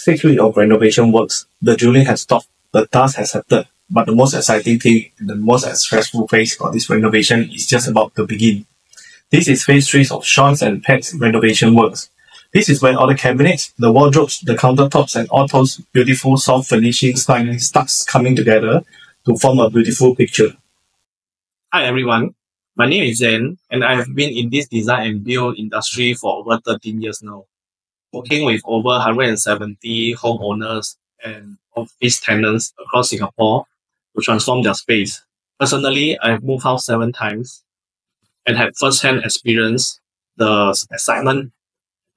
6 weeks of renovation works, the drilling has stopped, the dust has settled, but the most exciting thing and the most stressful phase of this renovation is just about to begin. This is phase 3 of Sean's and Pat's renovation works. This is where all the cabinets, the wardrobes, the countertops and all those beautiful soft finishing starts coming together to form a beautiful picture. Hi everyone, my name is Zen and I have been in this design and build industry for over 13 years now, working with over 170 homeowners and office tenants across Singapore to transform their space. Personally, I have moved house 7 times and had first-hand experience the excitement,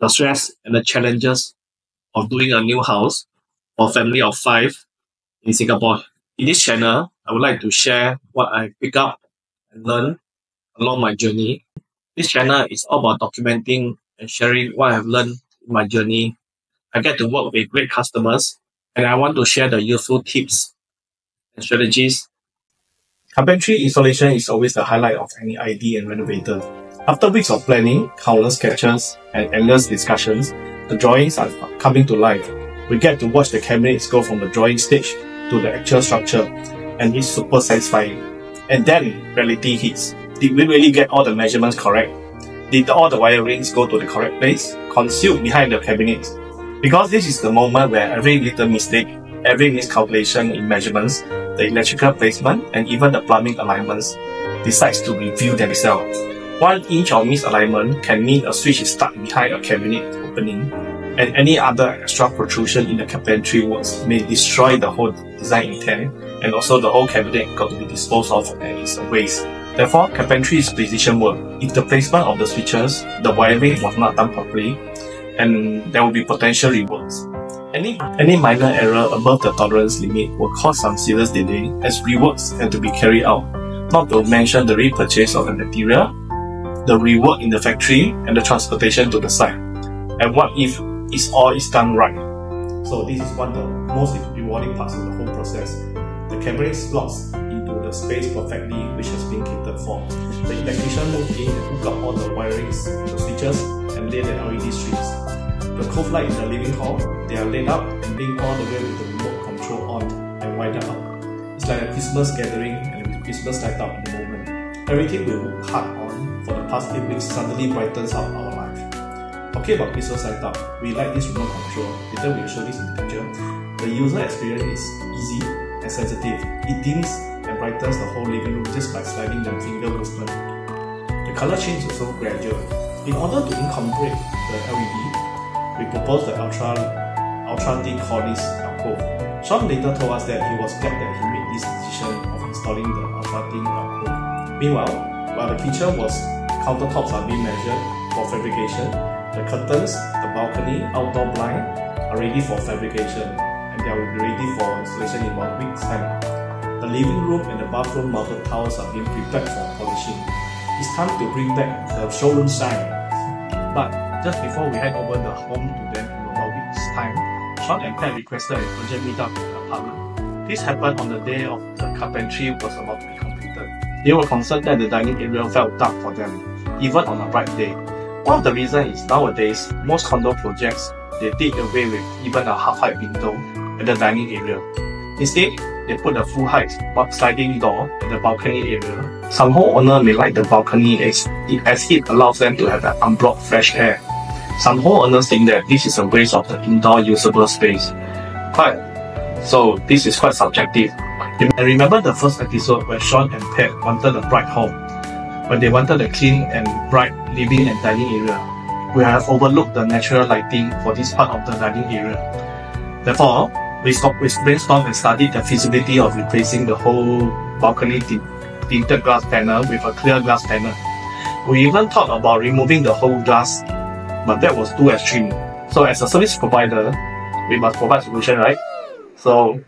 the stress and the challenges of doing a new house for a family of 5 in Singapore. In this channel, I would like to share what I pick up and learn along my journey. This channel is all about documenting and sharing what I have learned in my journey. I get to work with great customers and I want to share the useful tips and strategies. Carpentry installation is always the highlight of any ID and renovator. After weeks of planning, countless sketches, and endless discussions, the drawings are coming to life. We get to watch the cabinets go from the drawing stage to the actual structure, and it's super satisfying. And then reality hits. Did we really get all the measurements correct? Did all the wirings go to the correct place, concealed behind the cabinets? Because this is the moment where every little mistake, every miscalculation in measurements, the electrical placement, and even the plumbing alignments decides to reveal themselves. 1 inch of misalignment can mean a switch is stuck behind a cabinet opening, and any other extra protrusion in the carpentry works may destroy the whole design intent, and also the whole cabinet got to be disposed of and it's a waste. Therefore, carpentry is precision work. If the placement of the switches, the wiring was not done properly, and there will be potential reworks. Any minor error above the tolerance limit will cause some serious delay as reworks have to be carried out, not to mention the repurchase of the material, the rework in the factory, and the transportation to the site. And what if all is done right? So this is one of the most rewarding parts of the whole process. The cabinet slots into the space perfectly, which has been catered for. The electrician moved in and hooked up all the wirings, the switches, and laid the LED strips. The cove light in the living hall, they are laid out and linked all the way with the remote control on and wired up. It's like a Christmas gathering and with Christmas light up in the moment. Everything we worked hard on for the past 8 weeks suddenly brightens up our life. Talking about Christmas light up, we like this remote control. Later we will show this in the picture. The user experience is easy and sensitive. It dims and brightens the whole living room just by sliding the finger movement. The color change is also gradual. In order to incorporate the LED, we proposed the ultra thin cornice alcove. Sean later told us that he was glad that he made this decision of installing the ultra thin alcove. Meanwhile, while the kitchen countertops are being measured for fabrication, the curtains, the balcony, outdoor blind are ready for fabrication, and they will be ready for installation in 1 week's time. The living room and the bathroom mounted tiles are being prepared for polishing. It's time to bring back the showroom shine. But just before we head over the home to them in about a week's time, Sean and Pat requested a urgent meetup in the apartment. This happened on the day of the carpentry was about to be completed. They were concerned that the dining area felt dark for them, even on a bright day. One of the reasons is nowadays, most condo projects, they did away with even a half-height window at the dining area. Instead, they put a full-height sliding door at the balcony area. Some homeowners may like the balcony as it allows them to have an unblocked fresh air. Some homeowners think that this is a waste of the indoor usable space. So this is quite subjective. And remember the first episode where Sean and Pat wanted a bright home, when they wanted a clean and bright living and dining area. We have overlooked the natural lighting for this part of the dining area. Therefore, we brainstormed and studied the feasibility of replacing the whole balcony tinted glass panel with a clear glass panel. We even thought about removing the whole glass, but that was too extreme. So as a service provider, we must provide solution, right? So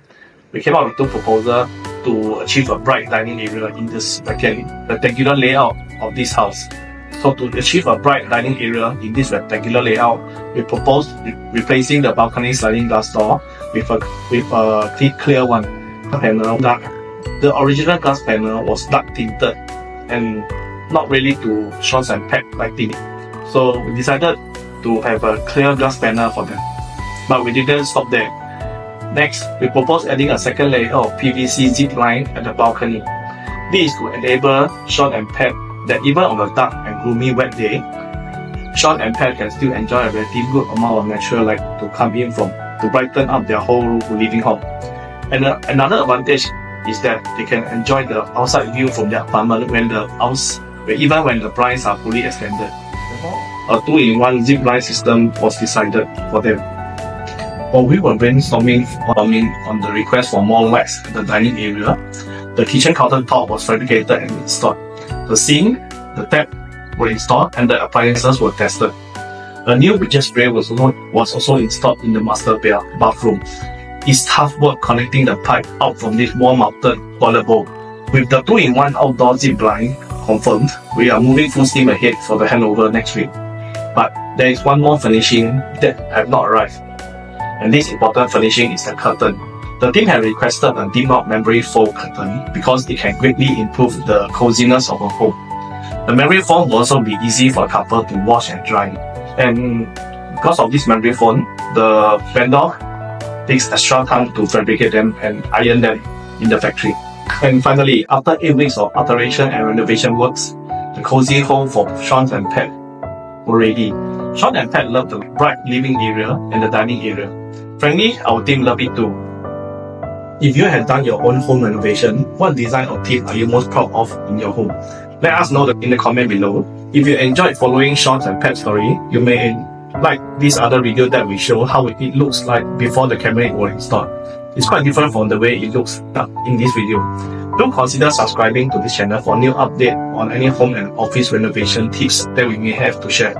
we came up with 2 proposals to achieve a bright dining area in this rectangular layout of this house. So to achieve a bright dining area in this rectangular layout, we proposed replacing the balcony sliding glass door with a clear one. The original glass panel was dark tinted and not really to Sean's and Pat lighting. So we decided to have a clear glass panel for them. But we didn't stop there. Next, we propose adding a second layer of PVC zip line at the balcony. This is to enable Sean and Pat that even on a dark and gloomy wet day, Sean and Pat can still enjoy a relatively good amount of natural light to come in from to brighten up their whole living hall. And another advantage is that they can enjoy the outside view from their apartment even when the blinds are fully extended. A 2-in-1 zip line system was decided for them. While we were brainstorming on the request for more lights in the dining area, the kitchen countertop was fabricated and installed. The sink, the tap were installed and the appliances were tested. A new widget spray was also installed in the master bathroom. It's tough work connecting the pipe out from this wall-mounted toilet bowl. With the 2-in-1 outdoor zip line confirmed, we are moving full steam ahead for the handover next week. But there is one more finishing that have not arrived. And this important finishing is the curtain. The team had requested a dim-out memory foam curtain because it can greatly improve the coziness of a home. The memory foam will also be easy for a couple to wash and dry. And because of this memory foam, the vendor takes extra time to fabricate them and iron them in the factory. And finally, after 8 weeks of alteration and renovation works, the cozy home for Sean and Pat were ready. Sean and Pat love the bright living area and the dining area. Frankly, our team love it too. If you have done your own home renovation, what design or tip are you most proud of in your home? Let us know in the comment below. If you enjoyed following Sean and Pat's story, you may like this other video that we show how it looks like before the cabinet was installed. It's quite different from the way it looks in this video. Do consider subscribing to this channel for new update on any home and office renovation tips that we may have to share.